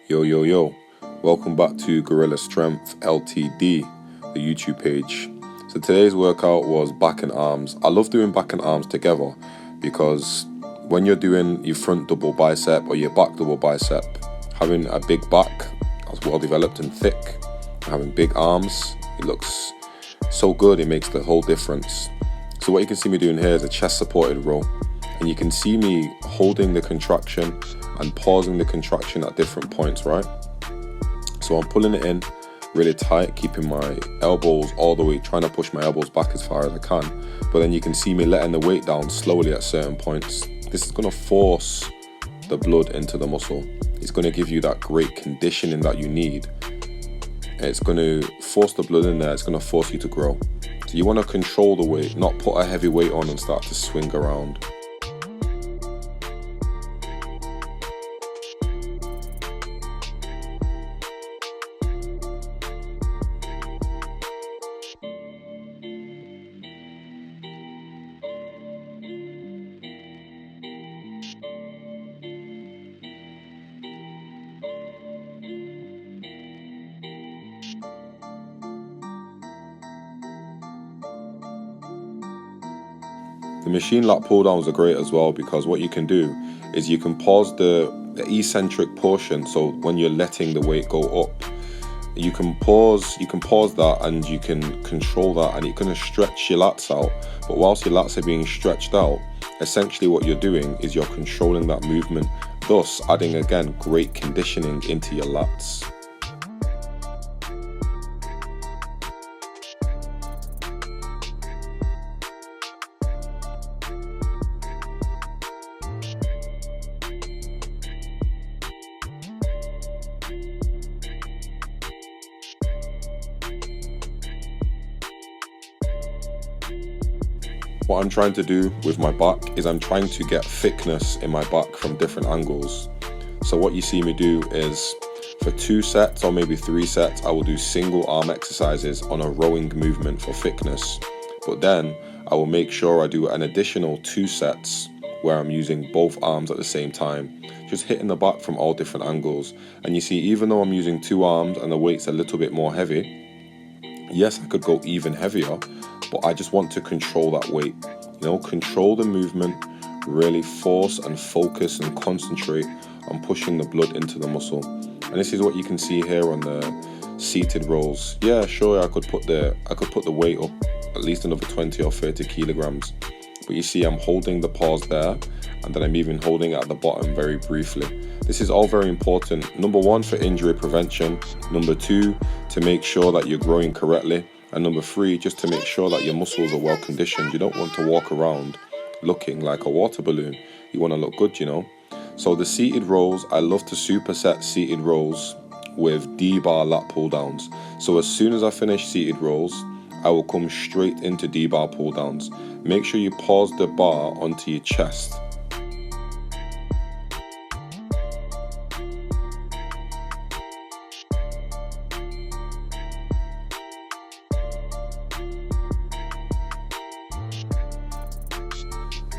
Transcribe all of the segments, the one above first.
Yo, yo, yo. Welcome back to Gorilla Strength Ltd, the YouTube page. So today's workout was back and arms. I love doing back and arms together because when you're doing your front double bicep or your back double bicep, having a big back that's well developed and thick, having big arms, it looks so good, it makes the whole difference. So what you can see me doing here is a chest supported row, and you can see me holding the contraction and pausing the contraction at different points, right? So I'm pulling it in really tight, keeping my elbows all the way, trying to push my elbows back as far as I can. But then you can see me letting the weight down slowly at certain points. This is gonna force the blood into the muscle. It's gonna give you that great conditioning that you need. It's gonna force the blood in there, it's gonna force you to grow. So you wanna control the weight, not put a heavy weight on and start to swing around. The machine lat pull downs are great as well, because what you can do is you can pause the eccentric portion. So when you're letting the weight go up, you can pause that, and you can control that, and you're going to stretch your lats out. But whilst your lats are being stretched out, essentially what you're doing is you're controlling that movement, thus adding again great conditioning into your lats. What I'm trying to do with my back is I'm trying to get thickness in my back from different angles. So what you see me do is for 2 sets or maybe 3 sets, I will do single arm exercises on a rowing movement for thickness. But then I will make sure I do an additional 2 sets where I'm using both arms at the same time, just hitting the back from all different angles. And you see, even though I'm using 2 arms and the weight's a little bit more heavy, yes, I could go even heavier, but I just want to control that weight, control the movement, really force and focus and concentrate on pushing the blood into the muscle. And this is what you can see here on the seated rows. Yeah, sure, I could put the weight up at least another 20 or 30 kilograms, but you see I'm holding the pause there, and then I'm even holding it at the bottom very briefly. This is all very important. Number 1, for injury prevention. Number 2, to make sure that you're growing correctly. And number 3, just to make sure that your muscles are well conditioned. You don't want to walk around looking like a water balloon. You want to look good, So the seated rows, I love to superset seated rows with D-bar lat pull downs. So as soon as I finish seated rows, I will come straight into D-bar pull downs. Make sure you pause the bar onto your chest.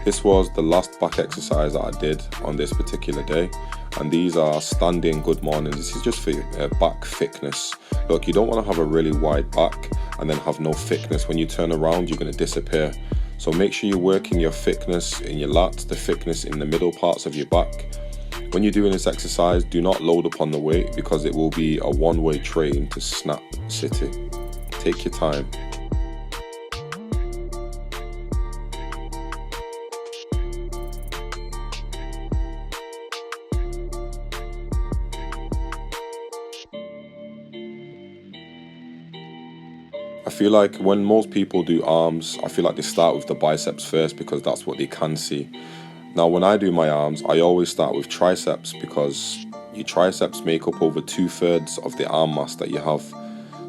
This was the last back exercise that I did on this particular day, and these are standing good mornings. This is just for back thickness. Look, you don't want to have a really wide back and then have no thickness. When you turn around, you're going to disappear. So make sure you're working your thickness in your lats, the thickness in the middle parts of your back. When you're doing this exercise, do not load up on the weight, because it will be a one-way train to Snap City. Take your time. I feel like when most people do arms, I feel like they start with the biceps first because that's what they can see. Now when I do my arms, I always start with triceps, because your triceps make up over 2/3 of the arm mass that you have.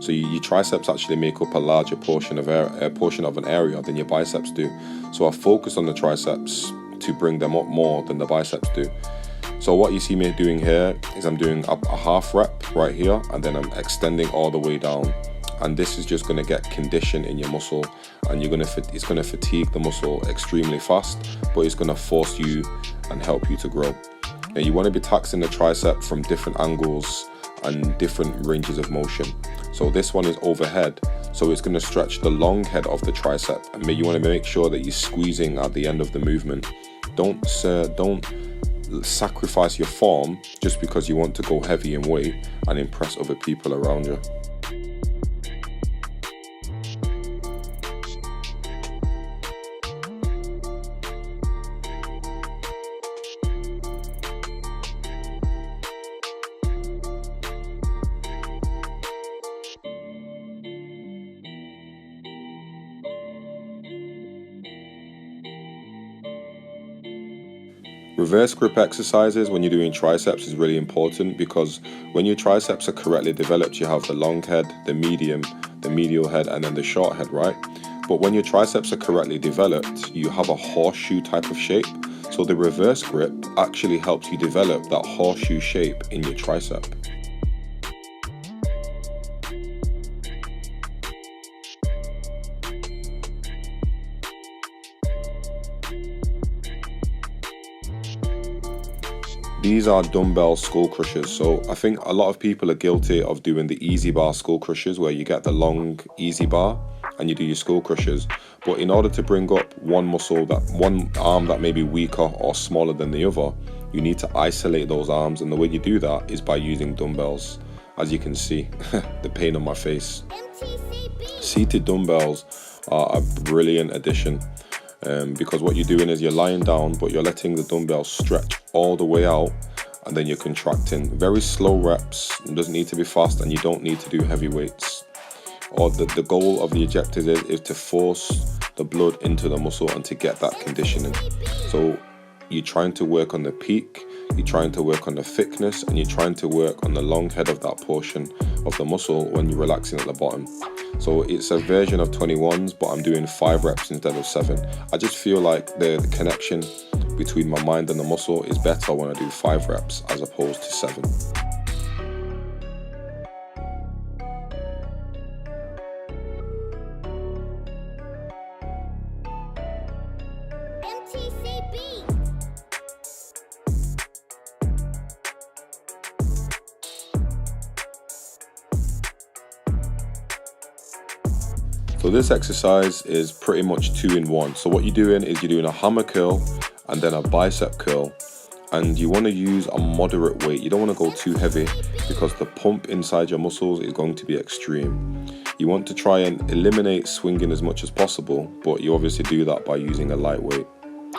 So your triceps actually make up a larger portion of an area than your biceps do. So I focus on the triceps to bring them up more than the biceps do. So what you see me doing here is I'm doing a half rep right here, and then I'm extending all the way down. And this is just going to get condition in your muscle, and it's going to fatigue the muscle extremely fast, but it's going to force you and help you to grow. Now, you want to be taxing the tricep from different angles and different ranges of motion. So this one is overhead, so it's going to stretch the long head of the tricep, and you want to make sure that you're squeezing at the end of the movement. Don't sacrifice your form just because you want to go heavy in weight and impress other people around you. Reverse grip exercises when you're doing triceps is really important, because when your triceps are correctly developed, you have the long head, the medium, the medial head, and then the short head, right? But when your triceps are correctly developed, you have a horseshoe type of shape. So the reverse grip actually helps you develop that horseshoe shape in your tricep. These are dumbbell skull crushers. So I think a lot of people are guilty of doing the EZ bar skull crushers, where you get the long EZ bar and you do your skull crushers. But in order to bring up one muscle, that one arm that may be weaker or smaller than the other, you need to isolate those arms, and the way you do that is by using dumbbells. As you can see, the pain on my face. Seated dumbbells are a brilliant addition. Because what you're doing is you're lying down, but you're letting the dumbbells stretch all the way out, and then you're contracting. Very slow reps, it doesn't need to be fast, and you don't need to do heavy weights. Or the goal of the objective is to force the blood into the muscle and to get that conditioning. So you're trying to work on the peak, you're trying to work on the thickness, and you're trying to work on the long head of that portion of the muscle when you're relaxing at the bottom. So it's a version of 21s, but I'm doing 5 reps instead of 7. I just feel like the connection between my mind and the muscle is better when I do 5 reps as opposed to 7. So this exercise is pretty much 2 in 1. So what you're doing is you're doing a hammer curl and then a bicep curl, and you want to use a moderate weight. You don't want to go too heavy because the pump inside your muscles is going to be extreme. You want to try and eliminate swinging as much as possible, but you obviously do that by using a light weight.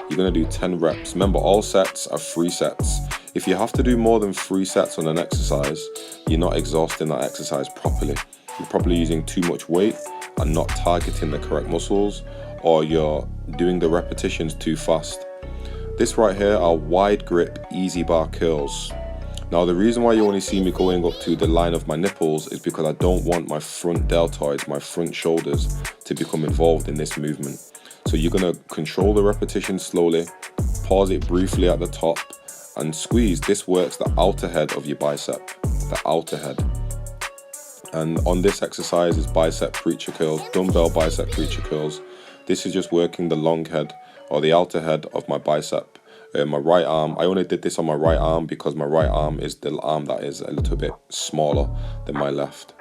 You're going to do 10 reps. Remember, all sets are 3 sets. If you have to do more than 3 sets on an exercise, you're not exhausting that exercise properly. You're probably using too much weight and not targeting the correct muscles, or you're doing the repetitions too fast. This right here are wide grip EZ bar curls. Now the reason why you only see me going up to the line of my nipples is because I don't want my front deltoids, my front shoulders, to become involved in this movement. So you're going to control the repetition slowly, pause it briefly at the top, and squeeze. This works the outer head of your bicep, the outer head. And on this exercise is bicep preacher curls, dumbbell bicep preacher curls. This is just working the long head or the outer head of my bicep. My right arm, I only did this on my right arm because my right arm is the arm that is a little bit smaller than my left.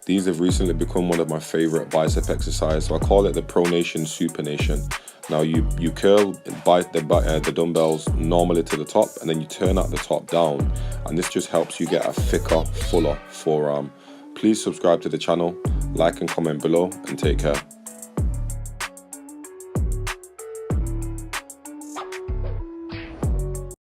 These have recently become one of my favorite bicep exercises, so I call it the pronation supination. Now you curl the dumbbells normally to the top, and then you turn at the top down, and this just helps you get a thicker, fuller forearm. Please subscribe to the channel, like and comment below, and take care.